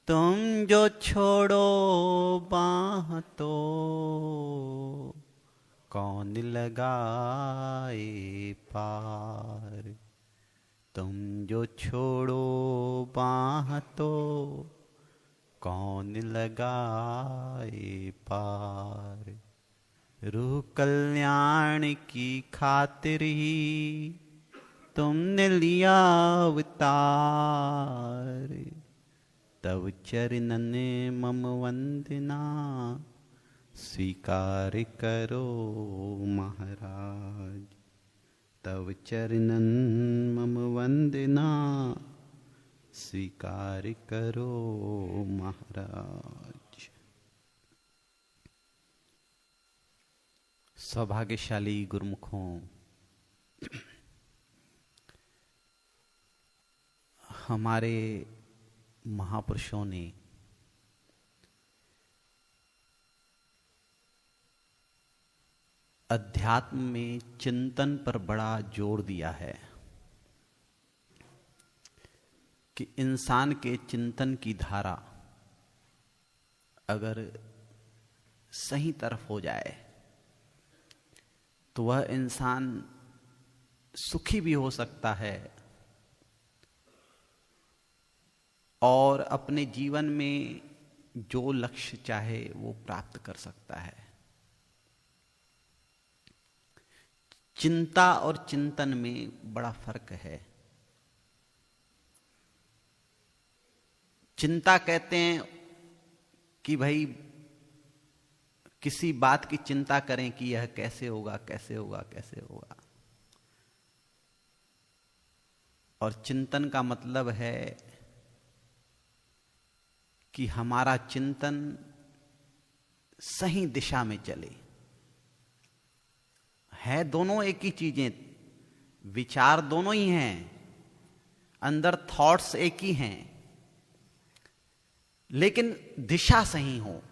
तुम जो छोड़ो बाह तो कौन लगाए पार। तुम जो छोड़ो बाह तो कौन लगाए पार। रूह कल्याण की खातिर ही तुमने लिया अवतार। तव चरणन मम वंदना स्वीकार करो महाराज। तव चरणन मम वंदना स्वीकार करो महाराज। सौभाग्यशाली गुरुमुखों, हमारे महापुरुषों ने अध्यात्म में चिंतन पर बड़ा जोर दिया है कि इंसान के चिंतन की धारा अगर सही तरफ हो जाए तो वह इंसान सुखी भी हो सकता है और अपने जीवन में जो लक्ष्य चाहे वो प्राप्त कर सकता है। चिंता और चिंतन में बड़ा फर्क है। चिंता कहते हैं कि भाई किसी बात की चिंता करें कि यह कैसे होगा कैसे होगा कैसे होगा, और चिंतन का मतलब है कि हमारा चिंतन सही दिशा में चले। है दोनों एक ही चीजें, विचार दोनों ही हैं, अंदर थॉट्स एक ही हैं, लेकिन दिशा सही हो।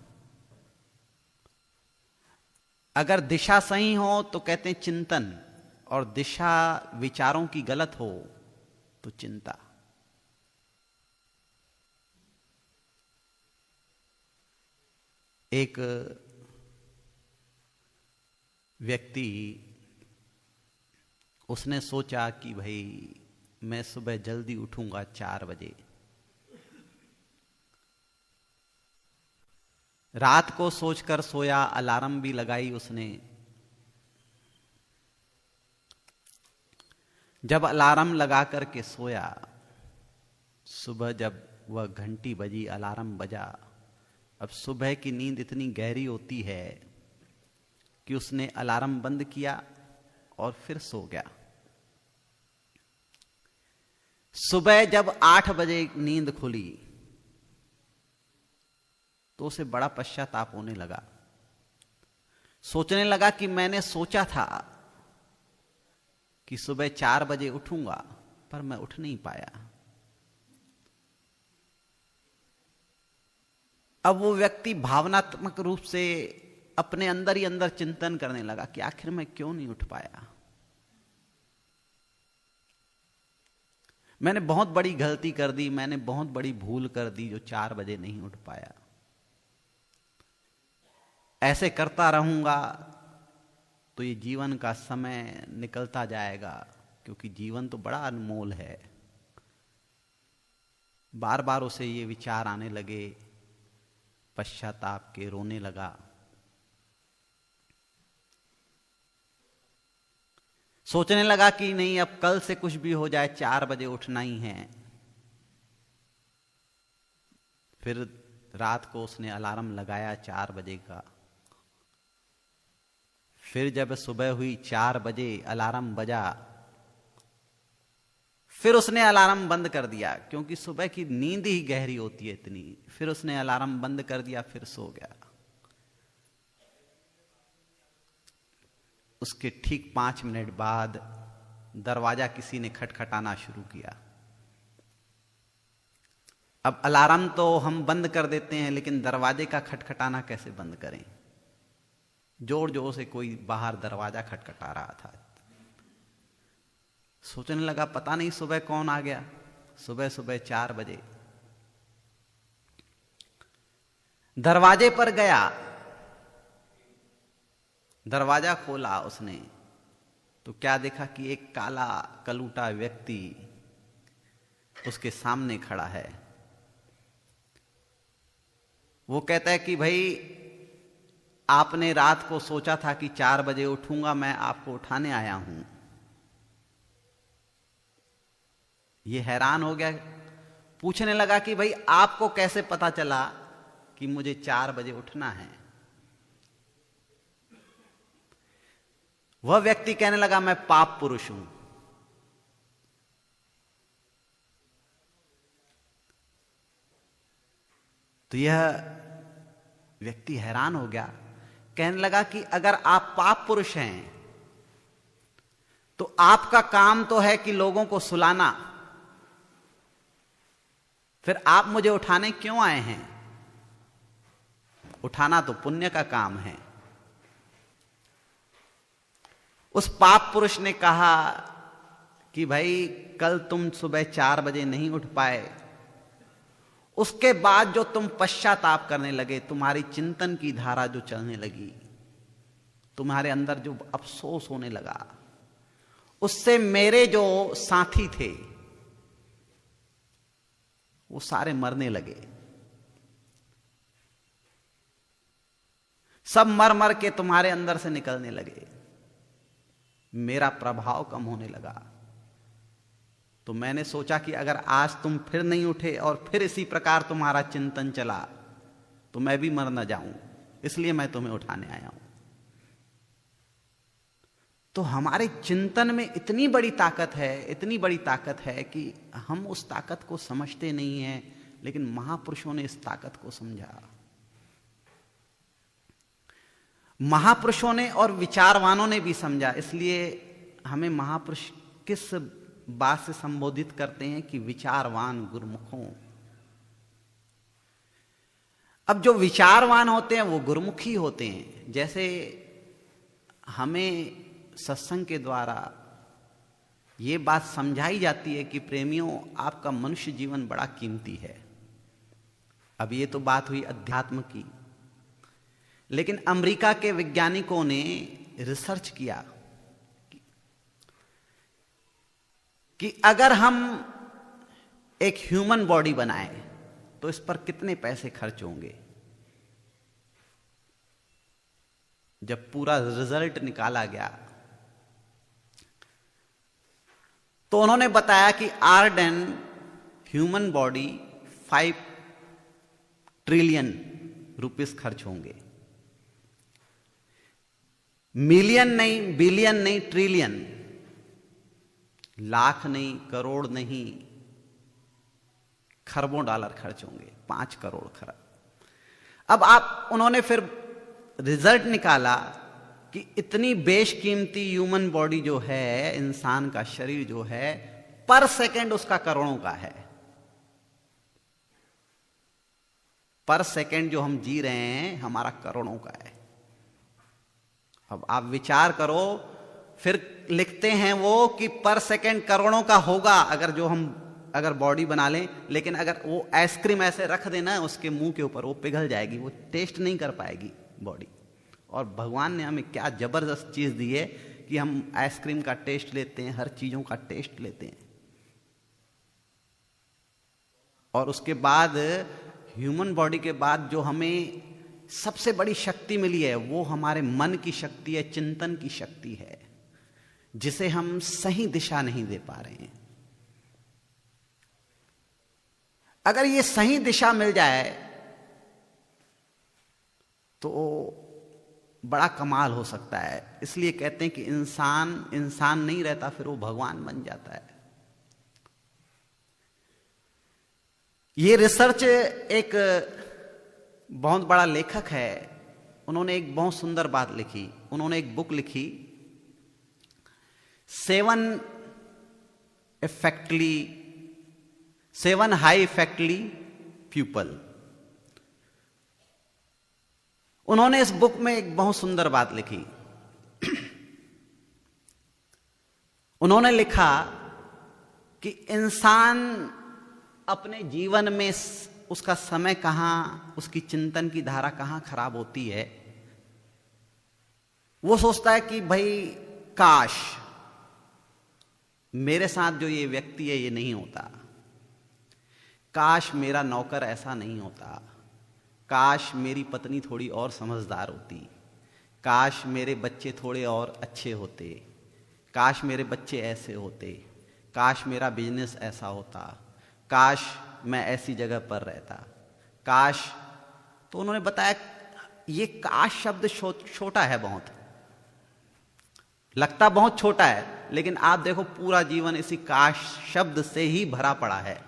अगर दिशा सही हो तो कहते हैं चिंतन, और दिशा विचारों की गलत हो तो चिंता। एक व्यक्ति, उसने सोचा कि भाई मैं सुबह जल्दी उठूंगा 4 बजे। रात को सोचकर सोया, अलार्म भी लगाई उसने। जब अलार्म लगा करके सोया, सुबह जब वह घंटी बजी, अलार्म बजा, अब सुबह की नींद इतनी गहरी होती है कि उसने अलार्म बंद किया और फिर सो गया। सुबह जब 8 बजे नींद खुली तो उसे बड़ा पश्चाताप होने लगा। सोचने लगा कि मैंने सोचा था कि सुबह 4 बजे उठूंगा, पर मैं उठ नहीं पाया। अब वो व्यक्ति भावनात्मक रूप से अपने अंदर ही अंदर चिंतन करने लगा कि आखिर मैं क्यों नहीं उठ पाया। मैंने बहुत बड़ी गलती कर दी, मैंने बहुत बड़ी भूल कर दी जो 4 बजे नहीं उठ पाया। ऐसे करता रहूंगा तो ये जीवन का समय निकलता जाएगा, क्योंकि जीवन तो बड़ा अनमोल है। बार बार उसे ये विचार आने लगे, पश्चाताप के, रोने लगा। सोचने लगा कि नहीं, अब कल से कुछ भी हो जाए 4 बजे उठना ही है। फिर रात को उसने अलार्म लगाया 4 बजे का। फिर जब सुबह हुई 4 बजे अलार्म बजा, फिर उसने अलार्म बंद कर दिया, क्योंकि सुबह की नींद ही गहरी होती है इतनी। फिर उसने अलार्म बंद कर दिया, फिर सो गया। उसके ठीक 5 मिनट बाद दरवाजा किसी ने खटखटाना शुरू किया। अब अलार्म तो हम बंद कर देते हैं, लेकिन दरवाजे का खटखटाना कैसे बंद करें। जोर जोर से कोई बाहर दरवाजा खटखटा रहा था। सोचने लगा पता नहीं सुबह कौन आ गया, सुबह सुबह 4 बजे। दरवाजे पर गया, दरवाजा खोला उसने तो क्या देखा कि एक काला कलूटा व्यक्ति उसके सामने खड़ा है। वो कहता है कि भाई आपने रात को सोचा था कि 4 बजे उठूंगा, मैं आपको उठाने आया हूं। ये हैरान हो गया, पूछने लगा कि भाई आपको कैसे पता चला कि मुझे 4 बजे उठना है। वह व्यक्ति कहने लगा मैं पाप पुरुष हूं। तो यह व्यक्ति हैरान हो गया, कहने लगा कि अगर आप पाप पुरुष हैं तो आपका काम तो है कि लोगों को सुलाना, फिर आप मुझे उठाने क्यों आए हैं? उठाना तो पुण्य का काम है। उस पाप पुरुष ने कहा कि भाई कल तुम सुबह 4 बजे नहीं उठ पाए, उसके बाद जो तुम पश्चाताप करने लगे, तुम्हारी चिंतन की धारा जो चलने लगी, तुम्हारे अंदर जो अफसोस होने लगा, उससे मेरे जो साथी थे वो सारे मरने लगे। सब मर मर के तुम्हारे अंदर से निकलने लगे, मेरा प्रभाव कम होने लगा। तो मैंने सोचा कि अगर आज तुम फिर नहीं उठे और फिर इसी प्रकार तुम्हारा चिंतन चला तो मैं भी मर न जाऊं, इसलिए मैं तुम्हें उठाने आया हूं। तो हमारे चिंतन में इतनी बड़ी ताकत है, इतनी बड़ी ताकत है कि हम उस ताकत को समझते नहीं हैं, लेकिन महापुरुषों ने इस ताकत को समझा। महापुरुषों ने और विचारवानों ने भी समझा, इसलिए हमें महापुरुष किस बात से संबोधित करते हैं कि विचारवान गुरुमुखों। अब जो विचारवान होते हैं वो गुरुमुखी होते हैं। जैसे हमें सत्संग के द्वारा ये बात समझाई जाती है कि प्रेमियों, आपका मनुष्य जीवन बड़ा कीमती है। अब ये तो बात हुई अध्यात्म की, लेकिन अमेरिका के वैज्ञानिकों ने रिसर्च किया कि अगर हम एक ह्यूमन बॉडी बनाएं तो इस पर कितने पैसे खर्च होंगे। जब पूरा रिजल्ट निकाला गया तो उन्होंने बताया कि आर्डन ह्यूमन बॉडी 5 ट्रिलियन रुपीस खर्च होंगे। मिलियन नहीं, बिलियन नहीं, ट्रिलियन। लाख नहीं, करोड़ नहीं, खरबों डॉलर खर्च होंगे, 5 करोड़ खरब। अब उन्होंने फिर रिजल्ट निकाला कि इतनी बेशकीमती ह्यूमन बॉडी जो है, इंसान का शरीर जो है, पर सेकंड उसका करोड़ों का है। पर सेकंड जो हम जी रहे हैं हमारा करोड़ों का है। अब आप विचार करो, फिर लिखते हैं वो कि पर सेकंड करोड़ों का होगा अगर बॉडी बना लें, लेकिन अगर वो आइसक्रीम ऐसे रख देना उसके मुंह के ऊपर, वो पिघल जाएगी, वो टेस्ट नहीं कर पाएगी बॉडी। और भगवान ने हमें क्या जबरदस्त चीज दी है कि हम आइसक्रीम का टेस्ट लेते हैं, हर चीजों का टेस्ट लेते हैं। और उसके बाद ह्यूमन बॉडी के बाद जो हमें सबसे बड़ी शक्ति मिली है वो हमारे मन की शक्ति है, चिंतन की शक्ति है, जिसे हम सही दिशा नहीं दे पा रहे हैं। अगर ये सही दिशा मिल जाए तो बड़ा कमाल हो सकता है। इसलिए कहते हैं कि इंसान नहीं रहता, फिर वो भगवान बन जाता है। ये रिसर्च एक बहुत बड़ा लेखक है, उन्होंने एक बहुत सुंदर बात लिखी। उन्होंने एक बुक लिखी, 7 हाई इफेक्टली पीपल। उन्होंने इस बुक में एक बहुत सुंदर बात लिखी। उन्होंने लिखा कि इंसान अपने जीवन में उसका समय कहां, उसकी चिंतन की धारा कहां खराब होती है। वो सोचता है कि भाई काश मेरे साथ जो ये व्यक्ति है ये नहीं होता, काश मेरा नौकर ऐसा नहीं होता, काश मेरी पत्नी थोड़ी और समझदार होती, काश मेरे बच्चे थोड़े और अच्छे होते, काश मेरे बच्चे ऐसे होते, काश मेरा बिजनेस ऐसा होता, काश मैं ऐसी जगह पर रहता, काश। तो उन्होंने बताया ये काश शब्द छोटा है, बहुत लगता बहुत छोटा है, लेकिन आप देखो पूरा जीवन इसी काश शब्द से ही भरा पड़ा है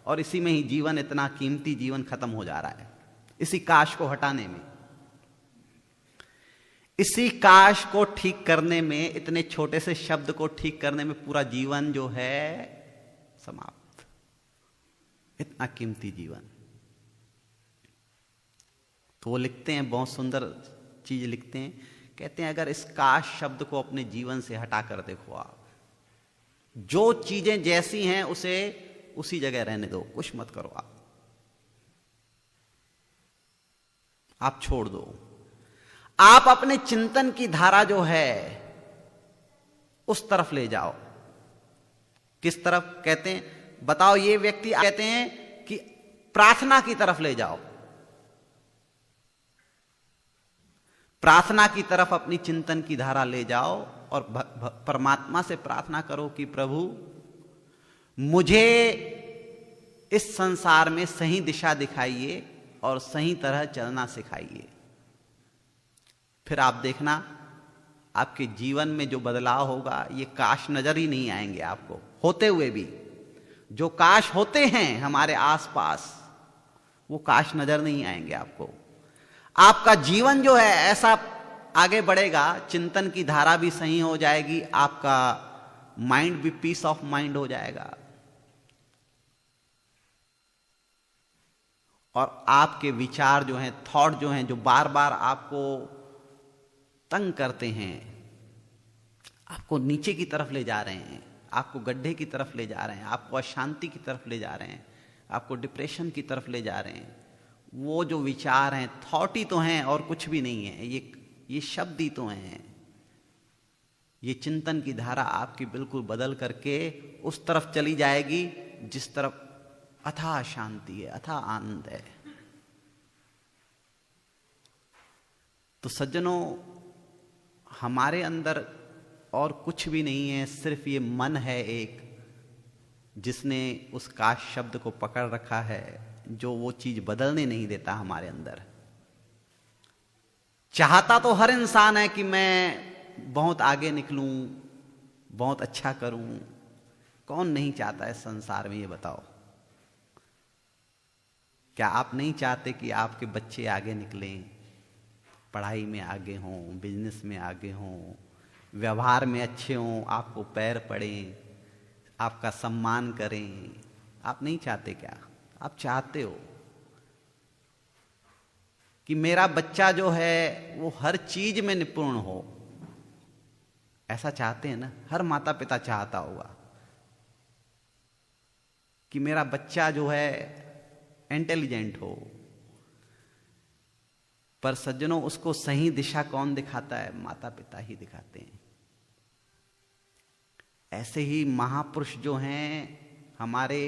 और इसी में ही जीवन, इतना कीमती जीवन खत्म हो जा रहा है इसी काश को हटाने में, इसी काश को ठीक करने में, इतने छोटे से शब्द को ठीक करने में पूरा जीवन जो है समाप्त। इतना कीमती जीवन। तो वो लिखते हैं, बहुत सुंदर चीज लिखते हैं, कहते हैं अगर इस काश शब्द को अपने जीवन से हटा कर देखो, आप जो चीजें जैसी हैं उसे उसी जगह रहने दो, कुछ मत करो, आप छोड़ दो। आप अपने चिंतन की धारा जो है उस तरफ ले जाओ। किस तरफ कहते हैं, बताओ। ये व्यक्ति कहते हैं कि प्रार्थना की तरफ ले जाओ, प्रार्थना की तरफ अपनी चिंतन की धारा ले जाओ और परमात्मा से प्रार्थना करो कि प्रभु मुझे इस संसार में सही दिशा दिखाइए और सही तरह चलना सिखाइए। फिर आप देखना आपके जीवन में जो बदलाव होगा, ये काश नजर ही नहीं आएंगे आपको होते हुए भी। जो काश होते हैं हमारे आसपास वो काश नजर नहीं आएंगे आपको। आपका जीवन जो है ऐसा आगे बढ़ेगा, चिंतन की धारा भी सही हो जाएगी, आपका माइंड भी पीस ऑफ माइंड हो जाएगा और आपके विचार जो हैं, थॉट जो हैं, जो बार बार आपको तंग करते हैं, आपको नीचे की तरफ ले जा रहे हैं, आपको गड्ढे की तरफ ले जा रहे हैं, आपको अशांति की तरफ ले जा रहे हैं, आपको डिप्रेशन की तरफ ले जा रहे हैं, वो जो विचार हैं, थॉट ही तो हैं और कुछ भी नहीं है, ये शब्द ही तो हैं। ये चिंतन की धारा आपकी बिल्कुल बदल करके उस तरफ चली जाएगी जिस तरफ अथाह शांति है, अथाह आनंद है। तो सज्जनों, हमारे अंदर और कुछ भी नहीं है, सिर्फ ये मन है एक, जिसने उस काश शब्द को पकड़ रखा है, जो वो चीज बदलने नहीं देता हमारे अंदर। चाहता तो हर इंसान है कि मैं बहुत आगे निकलूं, बहुत अच्छा करूं। कौन नहीं चाहता है संसार में, ये बताओ। क्या आप नहीं चाहते कि आपके बच्चे आगे निकलें, पढ़ाई में आगे हों, बिजनेस में आगे हों, व्यवहार में अच्छे हों, आपको पैर पड़ें, आपका सम्मान करें? आप नहीं चाहते क्या? आप चाहते हो कि मेरा बच्चा जो है वो हर चीज में निपुण हो। ऐसा चाहते हैं ना, हर माता पिता चाहता होगा कि मेरा बच्चा जो है इंटेलिजेंट हो। पर सज्जनों, उसको सही दिशा कौन दिखाता है? माता पिता ही दिखाते हैं। ऐसे ही महापुरुष जो हैं, हमारे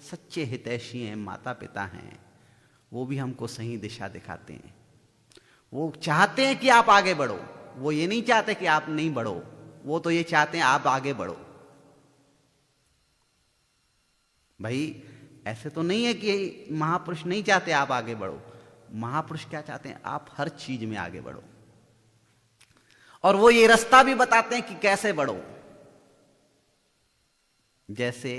सच्चे हितैषी हैं, माता पिता हैं, वो भी हमको सही दिशा दिखाते हैं। वो चाहते हैं कि आप आगे बढ़ो, वो ये नहीं चाहते कि आप नहीं बढ़ो, वो तो ये चाहते हैं आप आगे बढ़ो। भाई ऐसे तो नहीं है कि महापुरुष नहीं चाहते आप आगे बढ़ो। महापुरुष क्या चाहते हैं? आप हर चीज में आगे बढ़ो, और वो ये रास्ता भी बताते हैं कि कैसे बढ़ो। जैसे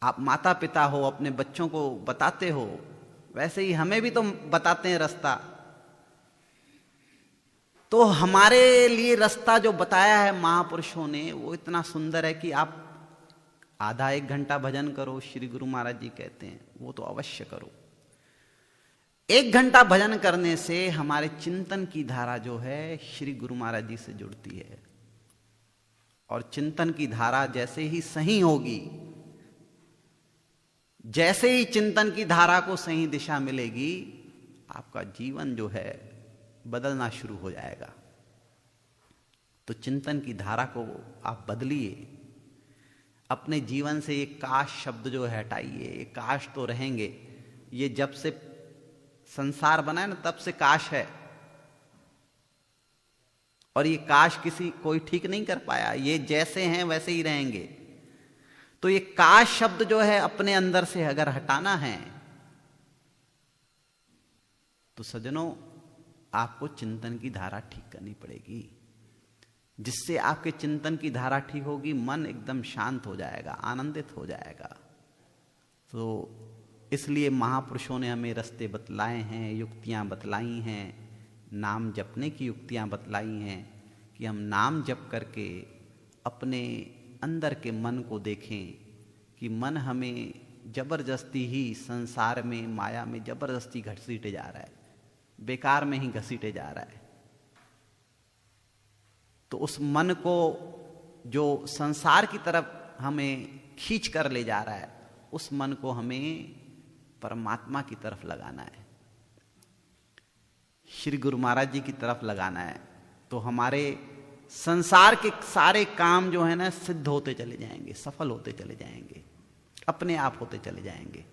आप माता पिता हो, अपने बच्चों को बताते हो, वैसे ही हमें भी तो बताते हैं रास्ता। तो हमारे लिए रास्ता जो बताया है महापुरुषों ने, वो इतना सुंदर है कि आप आधा एक घंटा भजन करो, श्री गुरु महाराज जी कहते हैं, वो तो अवश्य करो। 1 घंटा भजन करने से हमारे चिंतन की धारा जो है श्री गुरु महाराज जी से जुड़ती है, और चिंतन की धारा जैसे ही सही होगी, जैसे ही चिंतन की धारा को सही दिशा मिलेगी, आपका जीवन जो है बदलना शुरू हो जाएगा। तो चिंतन की धारा को आप बदलिए, अपने जीवन से ये काश शब्द जो है हटाइए। ये काश तो रहेंगे, ये जब से संसार बना है ना तब से काश है, और ये काश किसी कोई ठीक नहीं कर पाया। ये जैसे हैं वैसे ही रहेंगे। तो ये काश शब्द जो है अपने अंदर से अगर हटाना है तो सज्जनों आपको चिंतन की धारा ठीक करनी पड़ेगी। जिससे आपके चिंतन की धारा ठीक होगी, मन एकदम शांत हो जाएगा, आनंदित हो जाएगा। तो इसलिए महापुरुषों ने हमें रास्ते बतलाए हैं, युक्तियां बतलाई हैं, नाम जपने की युक्तियां बतलाई हैं कि हम नाम जप करके अपने अंदर के मन को देखें कि मन हमें जबरदस्ती ही संसार में, माया में जबरदस्ती घसीटे जा रहा है, बेकार में ही घसीटे जा रहा है। तो उस मन को जो संसार की तरफ हमें खींच कर ले जा रहा है, उस मन को हमें परमात्मा की तरफ लगाना है, श्री गुरु महाराज जी की तरफ लगाना है। तो हमारे संसार के सारे काम जो है ना सिद्ध होते चले जाएंगे, सफल होते चले जाएंगे, अपने आप होते चले जाएंगे।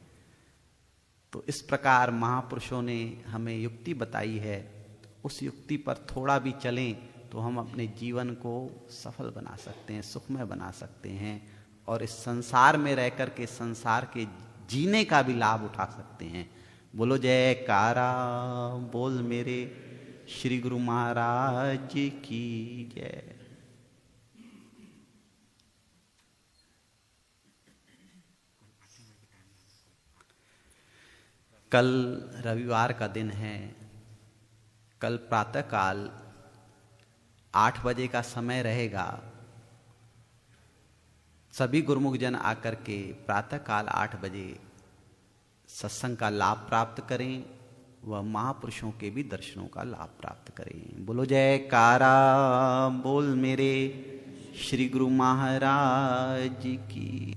तो इस प्रकार महापुरुषों ने हमें युक्ति बताई है, उस युक्ति पर थोड़ा भी चलें तो हम अपने जीवन को सफल बना सकते हैं, सुखमय बना सकते हैं, और इस संसार में रहकर के संसार के जीने का भी लाभ उठा सकते हैं। बोलो जयकारा बोल मेरे श्री गुरु महाराज की जय। कल रविवार का दिन है। कल प्रातःकाल 8 बजे का समय रहेगा। सभी गुरुमुख जन आकर के प्रातःकाल 8 बजे सत्संग का लाभ प्राप्त करें, वह महापुरुषों के भी दर्शनों का लाभ प्राप्त करें। बोलो जयकारा बोल मेरे श्री गुरु महाराज की।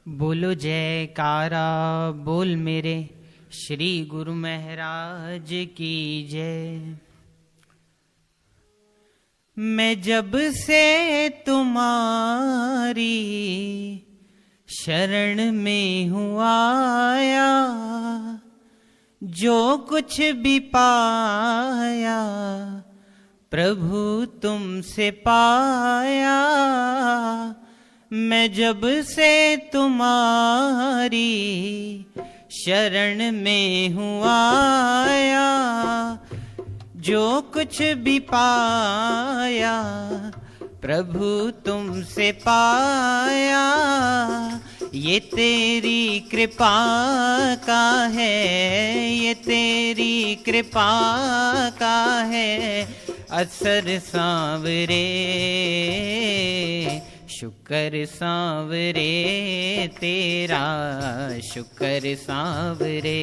बोलो जयकारा बोल मेरे श्री गुरु महाराज की जय। मैं जब से तुम्हारी शरण में हूँ आया, जो कुछ भी पाया प्रभु तुमसे पाया। मैं जब से तुम्हारी शरण में हूँ आया, जो कुछ भी पाया प्रभु तुमसे पाया। ये तेरी कृपा का है, ये तेरी कृपा का है असर सांवरे। शुक्र सांवरे तेरा, शुक्र सांवरे,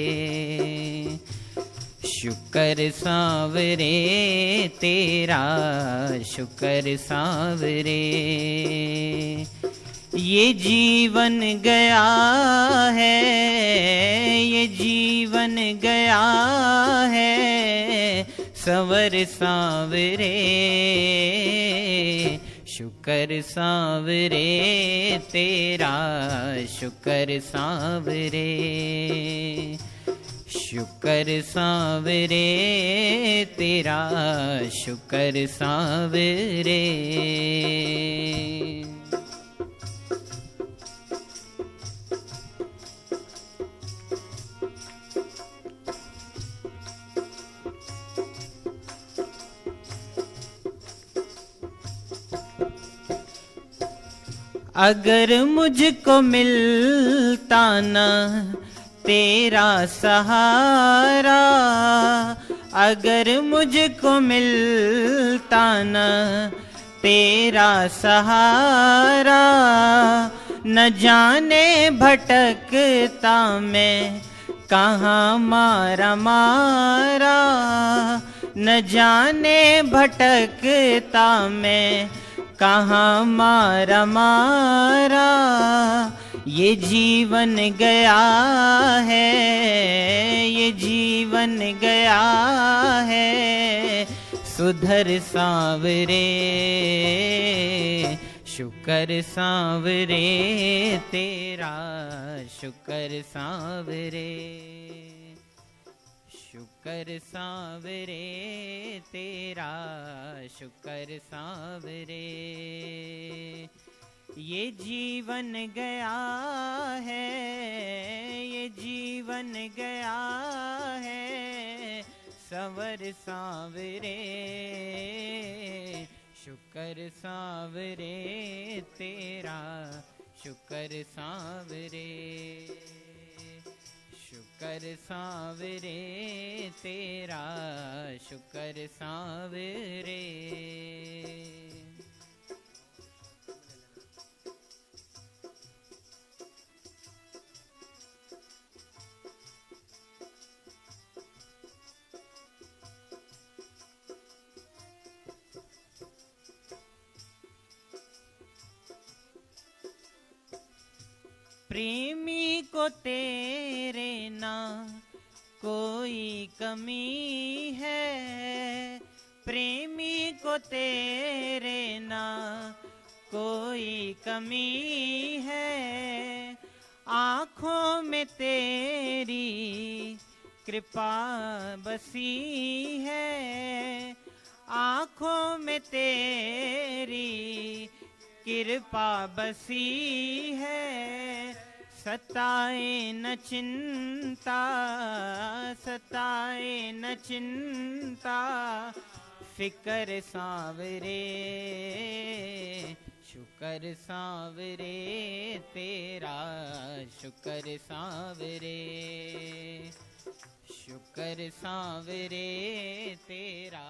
शुक्र सांवरे तेरा, शुक्र सांवरे। ये जीवन गया है, ये जीवन गया है संवर सांवरे। शुक्र सांवरे तेरा, शुक्र सांवरे, शुक्र सांवरे तेरा, शुक्र सांवरे। अगर मुझको मिलता ना तेरा सहारा, अगर मुझको मिलता ना तेरा सहारा, न जाने भटकता मैं कहाँ मारा मारा, न जाने भटकता मैं कहाँ मारा मारा। ये जीवन गया है, ये जीवन गया है, सुधर सांवरे शुक्र सांवरे तेरा, शुक्र सांवरे शुक्र सांवरे तेरा, शुक्र सांवरे। ये जीवन गया है, ये जीवन गया है, संवर सांवरे शुक्र सांवरे तेरा, शुक्र सांवरे शुक्र सांवरे तेरा, शुक्र सांवरे। प्रेमी को तेरे ना कोई कमी है, प्रेमी को तेरे ना कोई कमी है, आँखों में तेरी कृपा बसी है, आँखों में तेरी कृपा बसी है। सताए न चिंता, सताए न चिंता, फिकर सांवरे शुक्र सांवरे तेरा, शुक्र सांवरे शुक्र सांवरे तेरा।